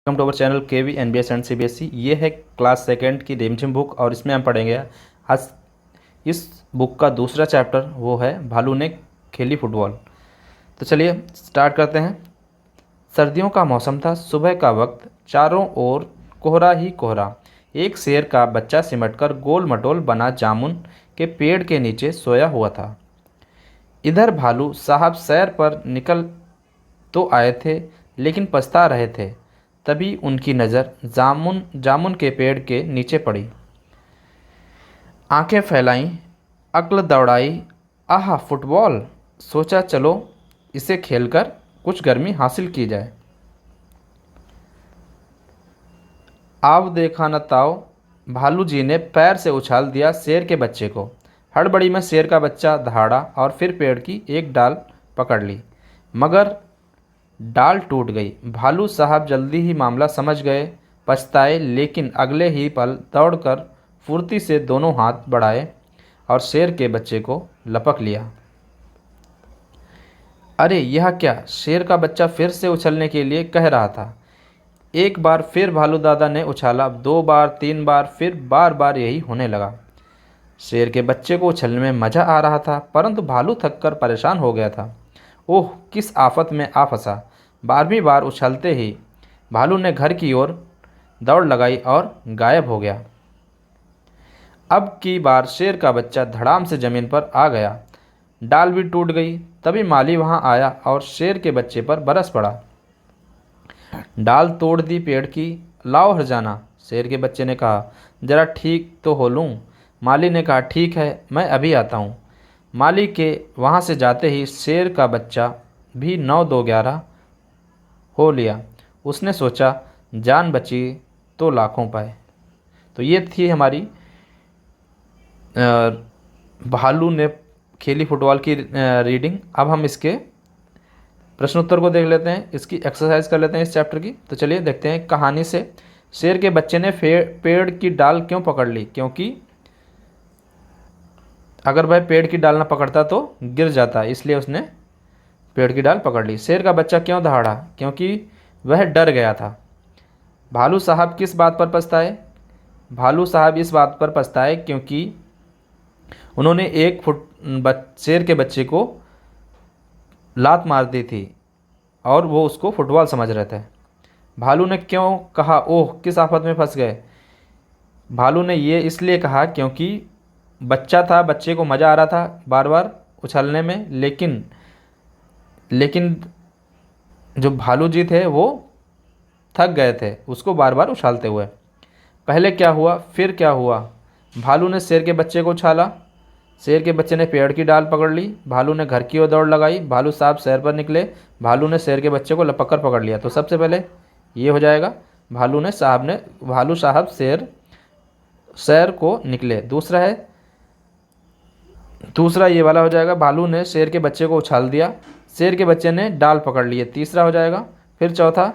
Welcome to our channel KV NBS and CBSE. ये है class second की रिमझिम बुक और इसमें हम पढ़ेंगे आज इस बुक का दूसरा चैप्टर, वो है भालू ने खेली फुटबॉल। तो चलिए स्टार्ट करते हैं। सर्दियों का मौसम था। सुबह का वक्त, चारों ओर कोहरा ही कोहरा। एक शेर का बच्चा सिमटकर गोल मटोल बना जामुन के पेड़ के नीचे सोया हुआ था। इधर भालू साहब सैर पर निकल तो आए थे, लेकिन पछता रहे थे। तभी उनकी नज़र जामुन के पेड़ के नीचे पड़ी। आंखें फैलाईं, अक्ल दौड़ाई। आह, फुटबॉल! सोचा चलो इसे खेलकर कुछ गर्मी हासिल की जाए। आव देखा न ताओ, भालू जी ने पैर से उछाल दिया शेर के बच्चे को। हड़बड़ी में शेर का बच्चा दहाड़ा और फिर पेड़ की एक डाल पकड़ ली, मगर डाल टूट गई। भालू साहब जल्दी ही मामला समझ गए, पछताए, लेकिन अगले ही पल दौड़कर फुर्ती से दोनों हाथ बढ़ाए और शेर के बच्चे को लपक लिया। अरे यह क्या! शेर का बच्चा फिर से उछलने के लिए कह रहा था। एक बार फिर भालू दादा ने उछाला, 2 बार, 3 बार, फिर बार बार यही होने लगा। शेर के बच्चे को उछलने में मज़ा आ रहा था, परंतु भालू थककर परेशान हो गया था। ओह, किस आफत में आ फंसा! 12वीं बार उछलते ही भालू ने घर की ओर दौड़ लगाई और गायब हो गया। अब की बार शेर का बच्चा धड़ाम से जमीन पर आ गया। डाल भी टूट गई। तभी माली वहां आया और शेर के बच्चे पर बरस पड़ा। डाल तोड़ दी पेड़ की, लाओ हरजाना, शेर के बच्चे ने कहा। जरा ठीक तो हो लूँ। माली ने कहा, ठीक है, मैं अभी आता हूँ। माली के वहाँ से जाते ही शेर का बच्चा भी 9-2-11 हो लिया। उसने सोचा, जान बची तो लाखों पाए। तो ये थी हमारी भालू ने खेली फुटबॉल की रीडिंग। अब हम इसके प्रश्न उत्तर को देख लेते हैं, इसकी एक्सरसाइज कर लेते हैं इस चैप्टर की। तो चलिए देखते हैं कहानी से। शेर के बच्चे ने पेड़ की डाल क्यों पकड़ ली? क्योंकि अगर वह पेड़ की डाल ना पकड़ता तो गिर जाता, इसलिए उसने पेड़ की डाल पकड़ ली। शेर का बच्चा क्यों दहाड़ा? क्योंकि वह डर गया था। भालू साहब किस बात पर पछताए? भालू साहब इस बात पर पछताए क्योंकि उन्होंने शेर के बच्चे को लात मार दी थी और वो उसको फुटबॉल समझ रहे थे। भालू ने क्यों कहा, ओह, किस आफत में फंस गए? भालू ने ये इसलिए कहा क्योंकि बच्चा था, बच्चे को मज़ा आ रहा था बार बार उछलने में, लेकिन जो भालू जी थे वो थक गए थे उसको बार बार उछालते हुए। पहले क्या हुआ, फिर क्या हुआ? भालू ने शेर के बच्चे को उछाला, शेर के बच्चे ने पेड़ की डाल पकड़ ली, भालू ने घर की ओर दौड़ लगाई, भालू साहब सैर पर निकले, भालू ने शेर के बच्चे को लपक कर पकड़ लिया। तो सबसे पहले ये हो जाएगा, भालू साहब सैर को निकले। दूसरा ये वाला हो जाएगा, भालू ने शेर के बच्चे को उछाल दिया, शेर के बच्चे ने डाल पकड़ लिए। तीसरा हो जाएगा। फिर चौथा,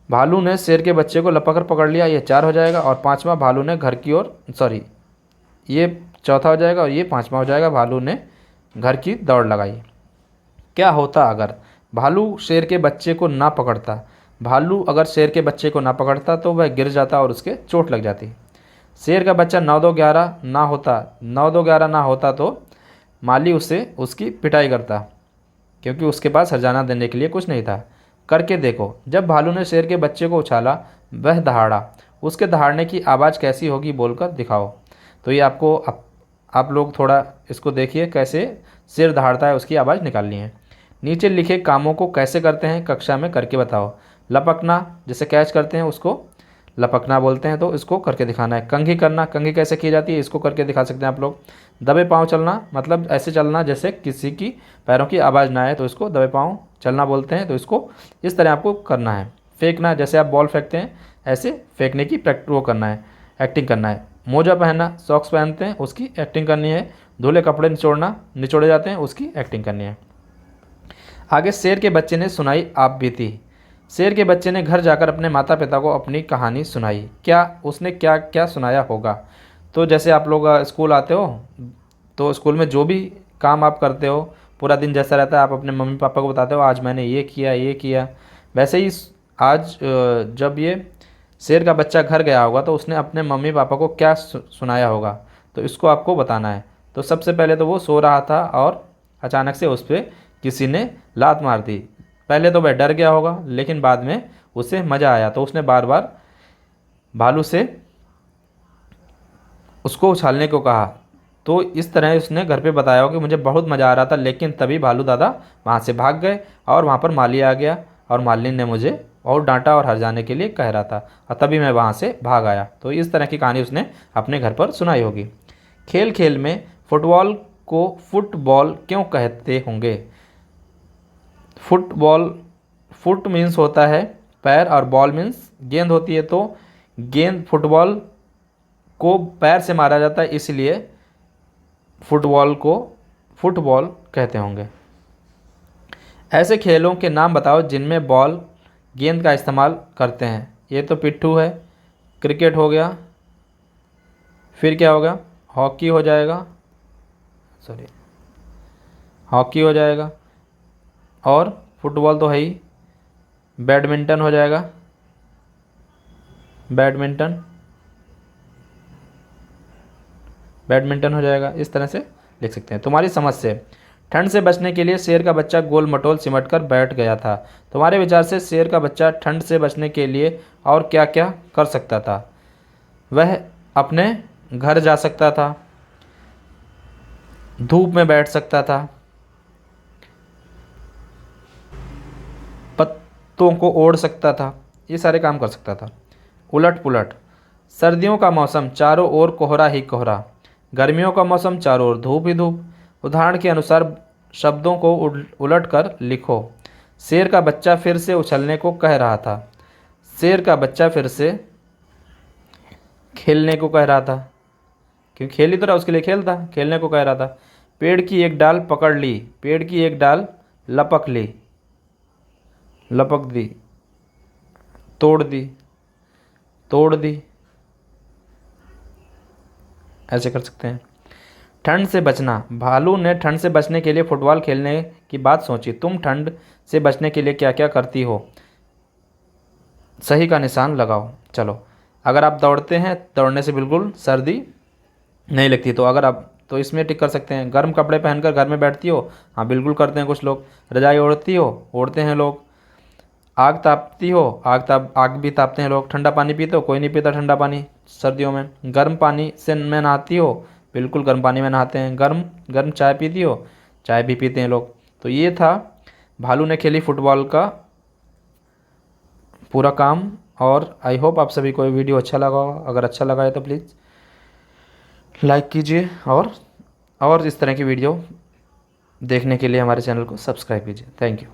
भालू ने शेर के बच्चे को लपक कर पकड़ लिया, ये 4 हो जाएगा। और पांचवा, भालू ने ये चौथा हो जाएगा और ये पांचवा हो जाएगा, भालू ने घर की दौड़ लगाई। क्या होता अगर भालू शेर के बच्चे को ना पकड़ता? भालू अगर शेर के बच्चे को ना पकड़ता तो वह गिर जाता और उसके चोट लग जाती। शेर का बच्चा 9-2-11 ना होता तो माली उसकी पिटाई करता, क्योंकि उसके पास हर्जाना देने के लिए कुछ नहीं था। करके देखो। जब भालू ने शेर के बच्चे को उछाला, वह दहाड़ा। उसके दहाड़ने की आवाज़ कैसी होगी, बोलकर दिखाओ। तो ये आप लोग थोड़ा इसको देखिए, कैसे शेर दहाड़ता है उसकी आवाज़ निकालनी है। नीचे लिखे कामों को कैसे करते हैं, कक्षा में करके बताओ। लपकना, जैसे कैच करते हैं उसको लपकना बोलते हैं, तो इसको करके दिखाना है। कंघी करना, कंघी कैसे की जाती है, इसको करके दिखा सकते हैं आप लोग। दबे पाँव चलना, मतलब ऐसे चलना जैसे किसी की पैरों की आवाज़ ना आए, तो इसको दबे पाँव चलना बोलते हैं। तो इसको इस तरह आपको करना है। फेंकना, जैसे आप बॉल फेंकते हैं ऐसे फेंकने की करना है, एक्टिंग करना है। मोजा पहनना, सॉक्स पहनते हैं उसकी एक्टिंग करनी है। धुले कपड़े निचोड़े जाते हैं, उसकी एक्टिंग करनी है। आगे शेर के बच्चे ने सुनाई आप बीती। शेर के बच्चे ने घर जाकर अपने माता पिता को अपनी कहानी सुनाई। उसने क्या क्या सुनाया होगा? तो जैसे आप लोग स्कूल आते हो तो स्कूल में जो भी काम आप करते हो, पूरा दिन जैसा रहता है, आप अपने मम्मी पापा को बताते हो आज मैंने ये किया, वैसे ही आज जब ये शेर का बच्चा घर गया होगा तो उसने अपने मम्मी पापा को क्या सुनाया होगा, तो इसको आपको बताना है। तो सबसे पहले तो वो सो रहा था और अचानक से उस पर किसी ने लात मार दी। पहले तो वह डर गया होगा, लेकिन बाद में उसे मज़ा आया तो उसने बार बार भालू से उसको उछालने को कहा। तो इस तरह उसने घर पे बताया हो कि मुझे बहुत मज़ा आ रहा था, लेकिन तभी भालू दादा वहाँ से भाग गए और वहाँ पर माली आ गया और मालिनी ने मुझे और डांटा और हर जाने के लिए कह रहा था, और तभी मैं वहाँ से भाग आया। तो इस तरह की कहानी उसने अपने घर पर सुनाई होगी। खेल खेल में फुटबॉल को फुटबॉल क्यों कहते होंगे? फुटबॉल, फुट मीन्स होता है पैर और बॉल मीन्स गेंद होती है, तो गेंद फुटबॉल को पैर से मारा जाता है, इसलिए फुटबॉल को फुटबॉल कहते होंगे। ऐसे खेलों के नाम बताओ जिनमें बॉल गेंद का इस्तेमाल करते हैं। ये तो पिट्ठू है, क्रिकेट हो गया, फिर क्या होगा, हॉकी हो जाएगा, सॉरी हॉकी हो जाएगा, और फुटबॉल तो है ही, बैडमिंटन हो जाएगा, बैडमिंटन बैडमिंटन हो जाएगा। इस तरह से लिख सकते हैं। तुम्हारी समझ से, ठंड से बचने के लिए शेर का बच्चा गोल मटोल सिमट कर बैठ गया था। तुम्हारे विचार से शेर का बच्चा ठंड से बचने के लिए और क्या क्या कर सकता था? वह अपने घर जा सकता था, धूप में बैठ सकता था, पत्तों को ओढ़ सकता था, ये सारे काम कर सकता था। उलट पुलट, सर्दियों का मौसम चारों ओर कोहरा ही कोहरा, गर्मियों का मौसम चारों ओर धूप ही धूप। उदाहरण के अनुसार शब्दों को उलट कर लिखो। शेर का बच्चा फिर से उछलने को कह रहा था। शेर का बच्चा फिर से खेलने को कह रहा था, क्योंकि खेल ही तो रहा, उसके लिए खेल था, खेलने को कह रहा था। पेड़ की एक डाल पकड़ ली, पेड़ की एक डाल लपक ली, लपक दी, तोड़ दी, तोड़ दी, ऐसे कर सकते हैं। ठंड से बचना, भालू ने ठंड से बचने के लिए फुटबॉल खेलने की बात सोची। तुम ठंड से बचने के लिए क्या क्या करती हो? सही का निशान लगाओ। चलो, अगर आप दौड़ते हैं, दौड़ने से बिल्कुल सर्दी नहीं लगती, तो अगर आप तो इसमें टिक कर सकते हैं। गर्म कपड़े पहनकर घर में बैठती हो? हाँ बिल्कुल करते हैं कुछ लोग। रजाई ओढ़ती हो? ओढ़ते हैं लोग। आग तापती हो? आग भी तापते हैं लोग। ठंडा पानी पीते हो? कोई नहीं पीता ठंडा पानी सर्दियों में। गर्म पानी से में नहाती हो? बिल्कुल गर्म पानी में नहाते हैं। गर्म गर्म चाय पीती हो? चाय भी पीते हैं लोग। तो ये था भालू ने खेली फुटबॉल का पूरा काम। और आई होप आप सभी को ये वीडियो अच्छा लगा होगा। अगर अच्छा लगा है तो प्लीज़ लाइक कीजिए, और इस तरह की वीडियो देखने के लिए हमारे चैनल को सब्सक्राइब कीजिए। Thank you.